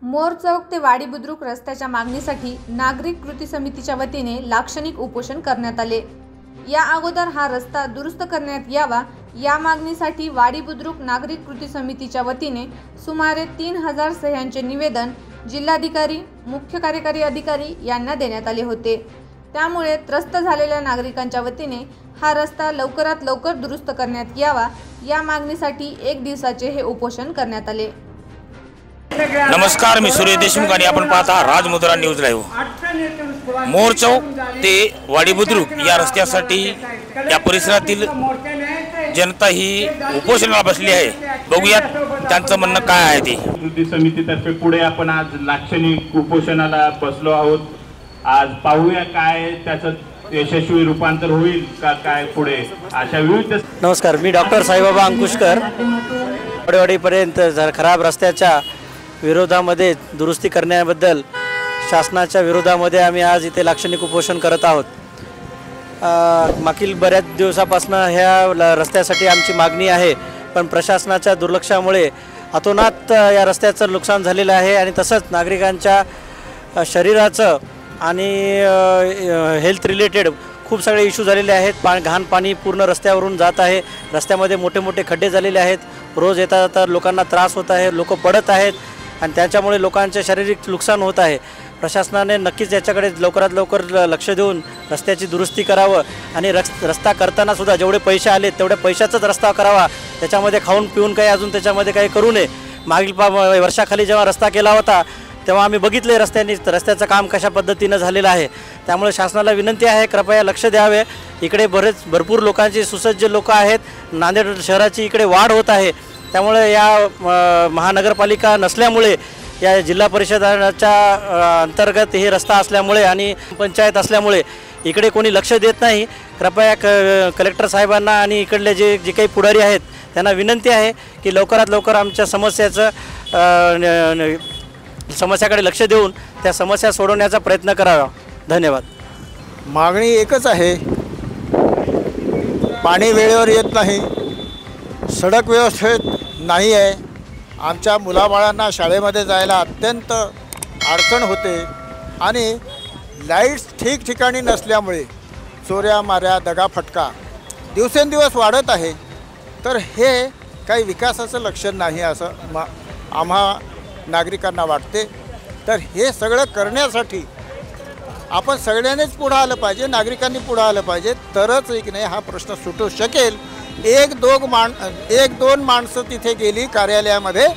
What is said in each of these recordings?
मोर चौक ते वाडी बुद्रुक रस्त्याच्या मागणीसाठी नागरिक कृती समितीच्या वतीने लाक्षणिक उपोषण करण्यात आले। या अगोदर हा रस्ता दुरुस्त करण्यात यावा या मागणीसाठी वाडी बुद्रुक नागरिक कृती समितीच्या वतीने सुमारे 3000 सह्यांचे निवेदन जिल्हाधिकारी, मुख्य कार्यकारी अधिकारी यांना देण्यात आले होते। त्यामुळे त्रस्त झालेल्या नागरिकांच्या वतीने हा रस्ता लवकरात लवकर दुरुस्त करण्यात यावा या मागणीसाठी 1 दिवसाचे हे उपोषण करण्यात आले। नमस्कार, मी सूर्य देशमुख आणि आपण पाहता राजमुद्रा न्यूज लाईव्ह। मोर चौक ते वाडी बुद्रुक या रस्त्यासाठी या परिसरातील जनता ही उपोषणाला बसली आहे। बघूयात त्यांचं म्हणणं काय आहे ते। कृती समितीतर्फे पुढे आपण आज लाक्षणिक उपोषणाला बसलो आहोत। आज पाहूया काय त्याचं यशस्वी रूपांतर होईल का काय पुढे अशा विविध। नमस्कार, मी डॉक्टर साईबाबा अंकुशकर। वडेवाडीपर्यंत खराब रस्त्याच्या विरोधामध्ये दुरुस्ती करण्याबद्दल शासनाच्या विरोधामध्ये आम्ही आज इथे लाक्षणिक उपोषण करत आहोत। मागील बऱ्याच दिवसापासून ह्या रस्त्यासाठी आमची मागणी आहे, पण प्रशासनाच्या दुर्लक्षामुळे अतोनात या रस्त्याचं नुकसान झालेलं आहे आणि तसंच नागरिकांच्या शरीराचं आणि हेल्थ रिलेटेड खूप सगळे इश्यू झालेले आहेत। घाण पाणी पूर्ण रस्त्यावरून जात आहे। रस्त्यामध्ये मोठे मोठे खड्डे झालेले आहेत। रोज येता जाता लोकांना त्रास होत आहे, लोक पडत आहेत आणि त्याच्यामुळे लोकांचे शारीरिक नुकसान होत आहे। प्रशासनाने नक्कीच याच्याकडे लवकरात लवकर लक्ष देऊन रस्त्याची दुरुस्ती करावं आणि रस्ता करताना सुद्धा जेवढे पैसे आले तेवढ्या पैशाचाच रस्ता करावा। त्याच्यामध्ये खाऊन पिऊन काही अजून त्याच्यामध्ये काही करू नये। मागील वर्षाखाली जेव्हा रस्ता केला होता तेव्हा आम्ही बघितले रस्त्याचं काम कशा पद्धतीनं झालेलं आहे। त्यामुळे शासनाला विनंती आहे, कृपया लक्ष द्यावे। इकडे भरपूर लोकांची सुसज्ज लोक आहेत। नांदेड शहराची इकडे वाढ होत आहे। त्यामुळे या महानगरपालिका नसल्यामुळे या जिल्हा परिषदाच्या अंतर्गत हे रस्ता असल्यामुळे आणि पंचायत असल्यामुळे इकडे कोणी लक्ष देत नाही। कृपया कलेक्टर साहेबांना आणि इकडले जे काही पुढारी आहेत त्यांना विनंती आहे की लवकरात लवकर आमच्या समस्याकडे लक्ष देऊन त्या समस्या सोडवण्याचा प्रयत्न करावा। धन्यवाद। मागणी एकच आहे, पाणी वेळेवर येत नाही, सडक व्यवस्थित नाही आहे, आमच्या मुलाबाळांना शाळेमध्ये जायला अत्यंत अडचण होते आणि लाईट्स ठिकठिकाणी नसल्यामुळे चोऱ्या माऱ्या दगाफटका दिवसेंदिवस वाढत आहे। तर हे काही विकासाचं लक्षण नाही असं आम्हा नागरिकांना वाटते। तर हे सगळं करण्यासाठी आपण सगळ्यांनीच पुढं आलं पाहिजे, नागरिकांनी पुढं आलं पाहिजे, तरच एक नाही हा प्रश्न सुटू शकेल। एक दोन माणसं तिथे गेली कार्यालयामध्ये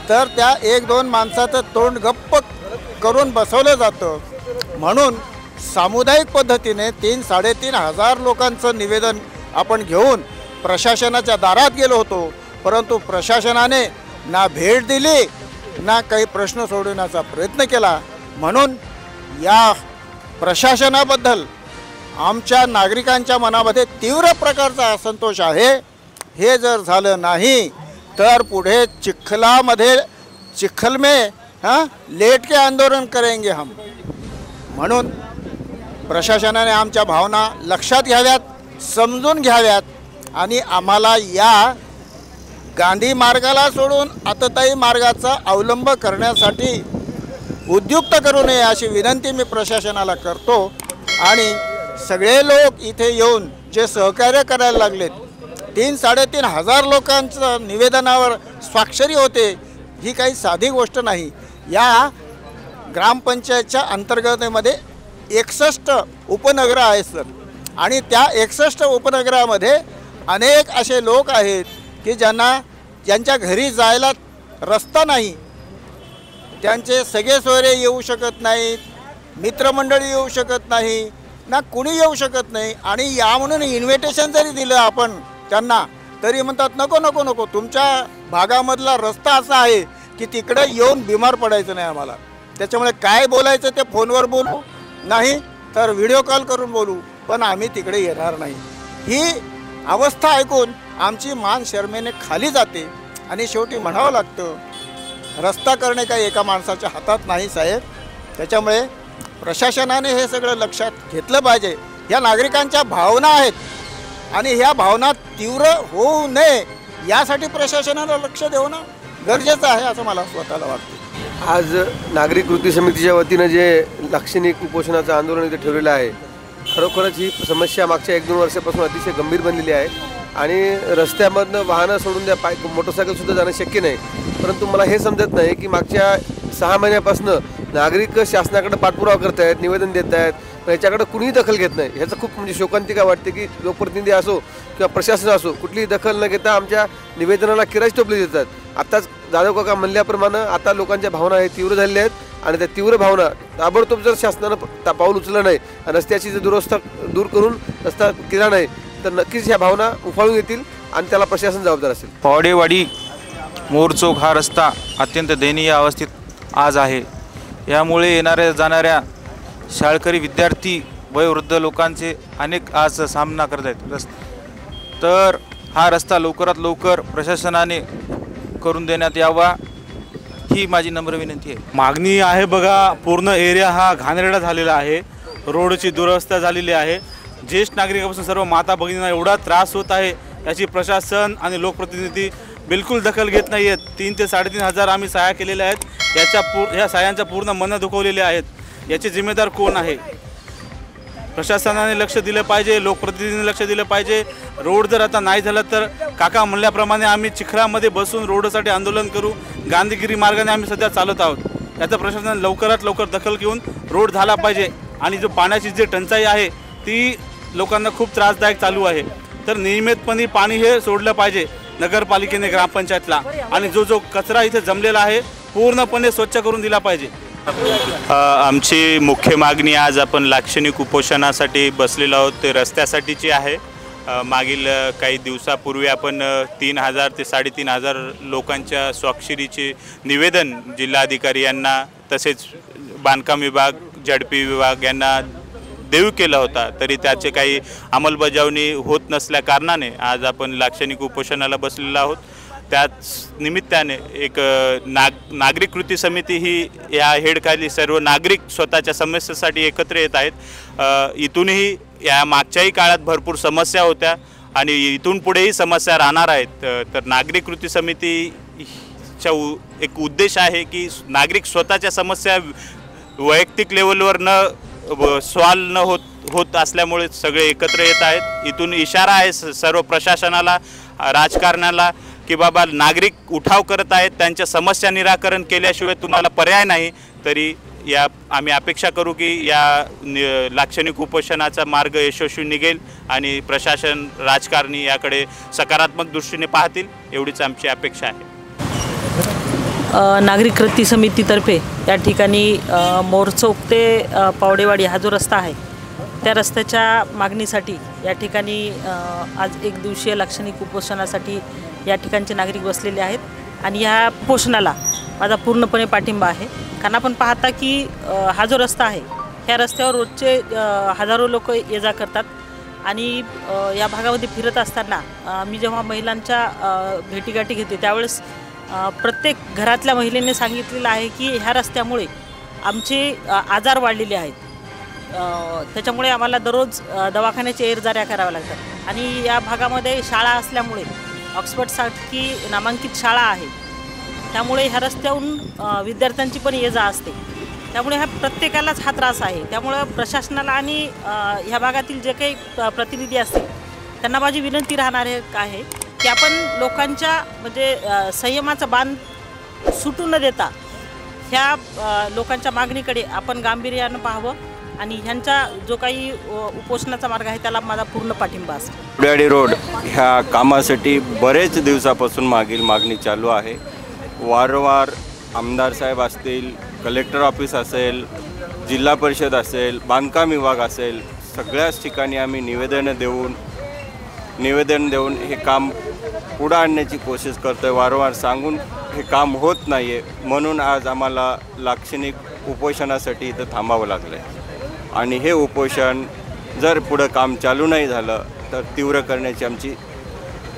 तर त्या 1-2 माणसाचं तोंड गप्प करून बसवलं जातं। म्हणून सामुदायिक पद्धतीने 3-3.5 हजार लोकांचं निवेदन आपण घेऊन प्रशासनाच्या दारात गेलो होतो, परंतु प्रशासनाने ना भेट दिली ना काही प्रश्न सोडवण्याचा प्रयत्न केला। म्हणून या प्रशासनाबद्दल आमच्या नागरिकांच्या मनामध्ये तीव्र प्रकारचा असंतोष आहे। हे जर झालं नाही तर पुढे चिखल में लेट के आंदोलन करेंगे हम। म्हणून प्रशासनाने आमच्या भावना लक्षात घ्याव्यात, समजून घ्याव्यात आणि आम्हाला या गांधी मार्गाला सोडून आततायी मार्गाचा अवलंब करण्यासाठी उद्युक्त करू नये अशी विनंती मी प्रशासनाला करतो। आणि सगळे लोक इथे येऊन जे सहकार्य करायला लागलेत, 3-3.5 हजार लोकांचं निवेदनावर स्वाक्षरी होते, ही काही साधी गोष्ट नाही। या ग्रामपंचायतच्या अंतर्गतमध्ये 61 उपनगरं आहेत सर, आणि त्या 61 उपनगरामध्ये अनेक असे लोक आहेत की ज्यांच्या घरी जायला रस्ता नाही, त्यांचे सगळे सोयरे येऊ शकत नाहीत, मित्रमंडळी येऊ शकत नाही, ना कुणी येऊ शकत नाही। आणि या म्हणून इन्व्हिटेशन जरी दिलं आपण त्यांना तरी म्हणतात नको नको नको, तुमच्या भागामधला रस्ता असा आहे की तिकडे येऊन बिमार पडायचं नाही आम्हाला। त्याच्यामुळे काय बोलायचं ते फोनवर बोलू, नाही तर व्हिडिओ कॉल करून बोलू, पण आम्ही तिकडे येणार नाही। ही अवस्था ऐकून आमची मान शर्मेने खाली जाते आणि शेवटी म्हणावं लागतं, रस्ता करणे काही एका माणसाच्या हातात नाही साहेब। त्याच्यामुळे प्रशासनाने हे सगळं लक्षात घेतलं पाहिजे। या नागरिकांच्या भावना आहेत आणि ह्या भावना तीव्र होऊ नये यासाठी प्रशासनाला लक्ष देणं गरजेचं आहे असं मला स्वतःला वाटतं। आज नागरिक कृती समितीच्या वतीनं जे लाक्षणिक उपोषणाचं आंदोलन इथे ठेवलेलं आहे, खरोखरच ही समस्या मागच्या 1-2 वर्षापासून अतिशय गंभीर बनलेली आहे आणि रस्त्यामधनं वाहनं सोडून द्या, मोटरसायकलसुद्धा जाणं शक्य नाही. परंतु मला हे समजत नाही की मागच्या 6 महिन्यापासून नागरिक शासनाकडे पाठपुरावा करत आहेत, निवेदन देत आहेत, पण याच्याकडे कुणीही दखल घेत नाही. ह्याचं खूप म्हणजे शोकांतिका वाटते की लोकप्रतिनिधी असो किंवा प्रशासन असो, कुठलीही दखल न घेता आमच्या निवेदनाला किराच टोपली देतात. आत्ताच जाधव काका म्हणल्याप्रमाणे आता लोकांच्या भावना हे तीव्र झालेल्या आहेत आणि त्या तीव्र भावना ताबडतोब जर शासनानं पाऊल उचललं नाही आणि रस्त्याची जर दुरवस्था दूर करून रस्ता केला नाही तर नक्कीच ह्या भावना उफाळून येतील आणि त्याला प्रशासन जबाबदार असेल. पावडेवाडी मोरचौक हा रस्ता अत्यंत दयनीय अवस्थेत आज आहे. यामुळे येणाऱ्या जाणाऱ्या शाळकरी विद्यार्थी वयोवृद्ध लोकांचे अनेक आज सामना करत आहेत. तर हा रस्ता लवकरात लवकर प्रशासनाने करून देण्यात यावा ही माझी नम्र विनंती आहे. मागणी आहे बघा, पूर्ण एरिया हा घाणेरडा झालेला आहे, रोडची दुरवस्था झालेली आहे. ज्येष्ठ नागरिकांपासून सर्व माता भगिनींना एवढा त्रास होत आहे, याची प्रशासन आणि लोकप्रतिनिधी बिलकुल दखल घेत नाही आहेत. 3 ते 3.5 हजार आम्ही सहाय्या केलेल्या आहेत. ह्या सहाय्यांच्या पूर्ण मनं दुखवलेले आहेत. याचे जिम्मेदार कोण आहे? प्रशासनाने लक्ष दिलं पाहिजे, लोकप्रतिनिधींनी लक्ष दिलं पाहिजे. रोड जर आता नाही झाला तर काका म्हणल्याप्रमाणे आम्ही चिखरामध्ये बसून रोडसाठी आंदोलन करू. गांधीगिरी मार्गाने आम्ही सध्या चालत आहोत. याचा प्रशासन लवकरात लवकर दखल घेऊन रोड झाला पाहिजे. आणि जो पाण्याची जी टंचाई आहे ती लोकांना खूप त्रासदायक चालू आहे. तर नियमितपणे पाणी हे सोडलं पाहिजे नगरपालिकेने, ग्रामपंचायतला. आणि जो कचरा इथे जमलेला आहे पूर्णपणे स्वच्छ करून दिला पाहिजे. आमची मुख्य मागणी आज आपण लाक्षणिक उपोषणासाठी बसलेलो आहोत ते रस्त्यासाठीची आहे. मागील काही दिवसापूर्वी आपण 3,000 ते 3,500 लोकांच्या स्वाक्षरीचे निवेदन जिल्हाधिकारी यांना तसेच बांधकाम विभाग, झडपी विभाग यांना देऊ केला होता. तरी त्याचे काही अंमलबजावणी होत नसल्या कारणाने आज आपण लाक्षणिक उपोषणाला बसलेलो आहोत. त्याच निमित्ताने एक नागरिक कृती समिती ही या हेडखाली सर्व नागरिक स्वतःच्या समस्येसाठी एकत्र येत आहेत. इथूनही या मागच्याही काळात भरपूर समस्या होत्या आणि इथून पुढेही समस्या राहणार आहेत. तर नागरिक कृती समितीचा एक उद्देश आहे की नागरिक स्वतःच्या समस्या वैयक्तिक लेवलवर सॉल्व न होत असल्यामुळे सगळे एकत्र येत आहेत. इथून इशारा आहे सर्व प्रशासनाला, राजकारणाला की बाबा नागरिक उठाव करत आहेत, त्यांच्या समस्या निराकरण केल्याशिवाय तुम्हाला पर्याय नाही. तरी आम्ही अपेक्षा करू की या लाक्षणिक उपोषणाचा मार्ग यशस्वी निघेल आणि प्रशासन, राजकारणी याकडे सकारात्मक दृष्टीने पाहतील, एवढीच आमची अपेक्षा आहे. नागरिक कृती समितीतर्फे या ठिकाणी मोरचौक ते पावडेवाडी हा जो रस्ता आहे त्या रस्त्याच्या मागणीसाठी या ठिकाणी आज 1 दिवसीय लाक्षणिक उपोषणासाठी या ठिकाणचे नागरिक बसलेले आहेत. आणि ह्या उपोषणाला माझा पूर्णपणे पाठिंबा आहे. कारण आपण पाहता की हा जो रस्ता आहे ह्या रस्त्यावर रोजचे हजारो लोक ये जा करतात. आणि या भागामध्ये फिरत असताना मी जेव्हा महिलांच्या भेटीगाठी घेते त्यावेळेस प्रत्येक घरातल्या महिलेने सांगितलेलं आहे की ह्या रस्त्यामुळे आमचे आजार वाढलेले आहेत. त्याच्यामुळे आम्हाला दररोज दवाखान्याच्या येरजाऱ्या कराव्या लागतात. आणि या भागामध्ये शाळा असल्यामुळे ऑक्सफर्डसारखी नामांकित शाळा आहे, त्यामुळे ह्या रस्त्याहून विद्यार्थ्यांची पण ये जा असते. त्यामुळे ह्या प्रत्येकालाच हा त्रास आहे. त्यामुळं प्रशासनाला आणि ह्या भागातील जे काही प्रतिनिधी असतील त्यांना माझी विनंती राहणार आहे की आपण लोकांच्या म्हणजे संयमाचा बांध सुटू न देता ह्या लोकांच्या मागणीकडे आपण गांभीर्यानं पाहावं आणि ह्यांचा जो काही उपोषणाचा मार्ग आहे त्याला माझा पूर्ण पाठिंबा असेल. पावडेवाडी रोड ह्या कामासाठी बरेच दिवसापासून मागणी चालू आहे. वारंवार आमदार साहेब असतील, कलेक्टर ऑफिस असेल, जिल्हा परिषद असेल, बांधकाम विभाग असेल, सगळ्याच ठिकाणी आम्ही निवेदन देऊन हे काम पुढं आणण्याची कोशिश करतो आहे. वारंवार सांगून हे काम होत नाही आहे. म्हणून आज आम्हाला लाक्षणिक उपोषणासाठी इथं थांबावं लागलं आहे. आणि हे उपोषण जर पुढं काम चालू नाही झालं तर तीव्र करण्याची आमची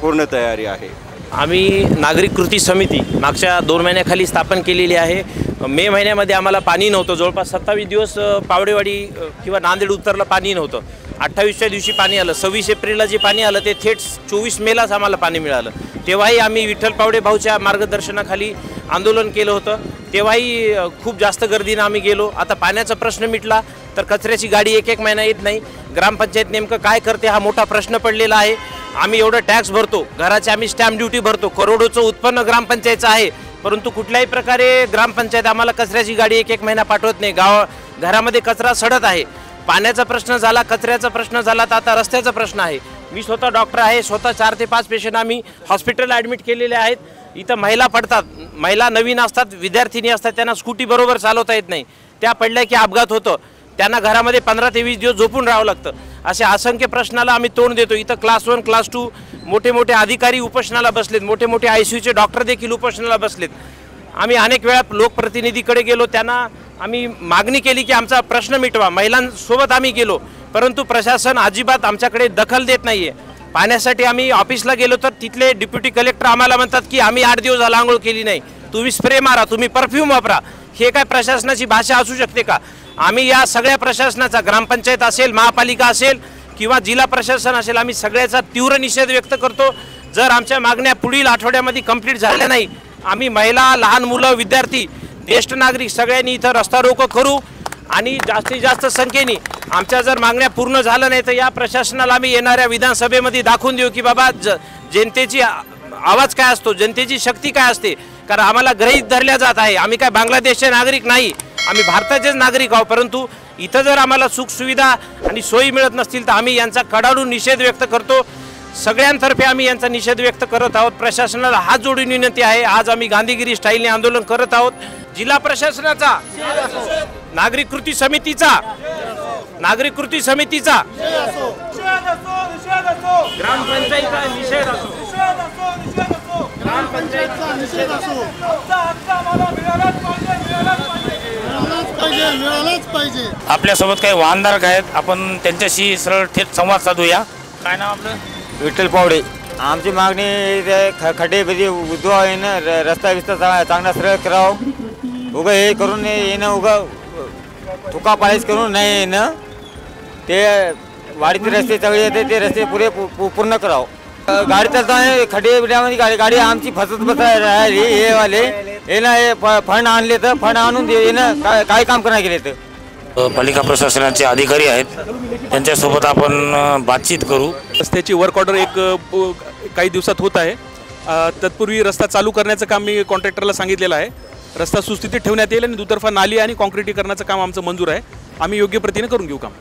पूर्ण तयारी आहे. आम्ही नागरिक कृती समिती मागच्या 2 महिन्याखाली स्थापन केलेली आहे. मे महिन्यामध्ये आम्हाला पाणी नव्हतं. जवळपास 27 दिवस पावडेवाडी किंवा नांदेड उत्तरला पाणी नव्हतं. 28व्या दिवशी पाणी आलं. 26 एप्रिलला जे पाणी आलं ते थेट 24 मेलाच आम्हाला पाणी मिळालं. तेव्हाही आम्ही विठ्ठल पावडे भाऊच्या मार्गदर्शनाखाली आंदोलन केलं होतं. तेव्हाही खूप जास्त गर्दीनं आम्ही गेलो. आता पाण्याचा प्रश्न मिटला तर कचऱ्याची गाडी एक महिना येत नाही. ग्रामपंचायत नेमकं काय करते हा मोठा प्रश्न पडलेला आहे. आम्ही एवढं टॅक्स भरतो, घराचे आम्ही स्टॅम्प ड्युटी भरतो, करोडोचं उत्पन्न ग्रामपंचायतचं आहे, परंतु कुठल्याही प्रकारे ग्रामपंचायत आम्हाला कचऱ्याची गाडी एक महिना पाठवत नाही. घरामध्ये कचरा सडत आहे. पाण्याचा प्रश्न झाला, कचऱ्याचा प्रश्न झाला, तर आता रस्त्याचा प्रश्न आहे. मी स्वतः डॉक्टर आहे, स्वतः 4 ते 5 पेशंट आम्ही हॉस्पिटल ॲडमिट केलेले आहेत. इथं महिला पडतात, महिला नवीन असतात, विद्यार्थिनी असतात, त्यांना स्कूटी बरोबर चालवता येत नाही, त्या पडल्या की अपघात होतं, त्यांना घरामध्ये 15 ते 20 दिवस झोपून राहावं लागतं. असे असंख्य प्रश्नाला आम्ही तोंड देतो. इथं क्लास 1 क्लास 2 मोठे मोठे अधिकारी उपोषणाला बसलेत, मोठे मोठे ICUचे डॉक्टर देखील उपोषणाला बसलेत. आम्ही अनेक वेळा लोकप्रतिनिधीकडे गेलो, त्यांना आम्ही मागणी केली की आमचा प्रश्न मिटवा. महिलांसोबत आम्ही गेलो, परंतु प्रशासन अजिबात आमच्याकडे दखल देत नाही आहे. पाण्यासाठी आम्ही ऑफिसला गेलो तर तिथले डेप्युटी कलेक्टर आम्हाला म्हणतात की आम्ही 8 दिवस झाला आंघोळ केली नाही, तुम्ही स्प्रे मारा, तुम्ही परफ्यूम वापरा. हे काय प्रशासनाची भाषा असू शकते का? आम्ही या सगळ्या प्रशासनाचा, ग्रामपंचायत असेल, महापालिका असेल किंवा जिल्हा प्रशासन असेल, आम्ही सगळ्याचा तीव्र निषेध व्यक्त करतो. जर आमच्या मागण्या पुढील आठवड्यामध्ये कंप्लीट झाल्या नाही, आम्ही महिला, लहान मुलं, विद्यार्थी, ज्येष्ठ नागरिक सगळ्यांनी इथं रस्ता रोको करू आणि जास्तीत जास्त संख्येने आमच्या जर मागण्या पूर्ण झाल्या नाही तर या प्रशासनाला आम्ही येणाऱ्या विधानसभेमध्ये दाखवून देऊ की बाबा जनतेची आवाज काय असतो, जनतेची शक्ती काय असते. कारण आम्हाला गृहीत धरल्या जात आहे. आम्ही काय बांगलादेशचे नागरिक नाही, आम्ही भारताचेच नागरिक आहोत, परंतु इथं जर आम्हाला सुखसुविधा आणि सोयी मिळत नसतील तर आम्ही यांचा कडाडून निषेध व्यक्त करतो. सगळ्यांतर्फे आम्ही यांचा निषेध व्यक्त करत आहोत. प्रशासनाला हात जोडून विनंती आहे. आज आम्ही गांधीगिरी स्टाईलने आंदोलन करत आहोत. जिल्हा प्रशासनाचा, नागरिक कृती समितीचा, नागरिक कृती समितीचा, ग्रामपंचायतीचा निषेध असो, ग्रामपंचायतीचा निषेध असो. आपल्यासोबत काही वाहनधारक आहेत, आपण त्यांच्याशी सरळ थेट संवाद साधूया. काय नाव आपलं? विठ्ठल पावडे. आमची मागणी खड्डे बिड्डे उद्भव आहे ना, रस्ता बिस्ता चांगला सरळ करावं. उगं हे करून येणं, उगं थुका पाळीस करून नाही येणं. ते वाडीचे रस्ते सगळे येते ते रस्ते पुरे पूर्ण करावं. गाडी चालताना खड्डे बिड्यामध्ये गाडी आमची फसत राहिली. हे वाले हे ना, हे फंड आणले तर फंड आणून येणं काय काम करणार गेले तर. पालिका प्रशासनाचे अधिकारी आहेत, त्यांच्यासोबत आपण बातचीत करू. रस्त्याची वर्क ऑर्डर काही दिवसात होत आहे. तत्पूर्वी रस्ता चालू करण्याचं काम मी कॉन्ट्रॅक्टरला सांगितलेलं आहे. रस्ता सुस्थितीत ठेवण्यात येईल आणि दुतर्फा नाली आणि काँक्रिटीकरणाचं काम आमचं मंजूर आहे. आम्ही योग्य प्रतीने करून घेऊ काम.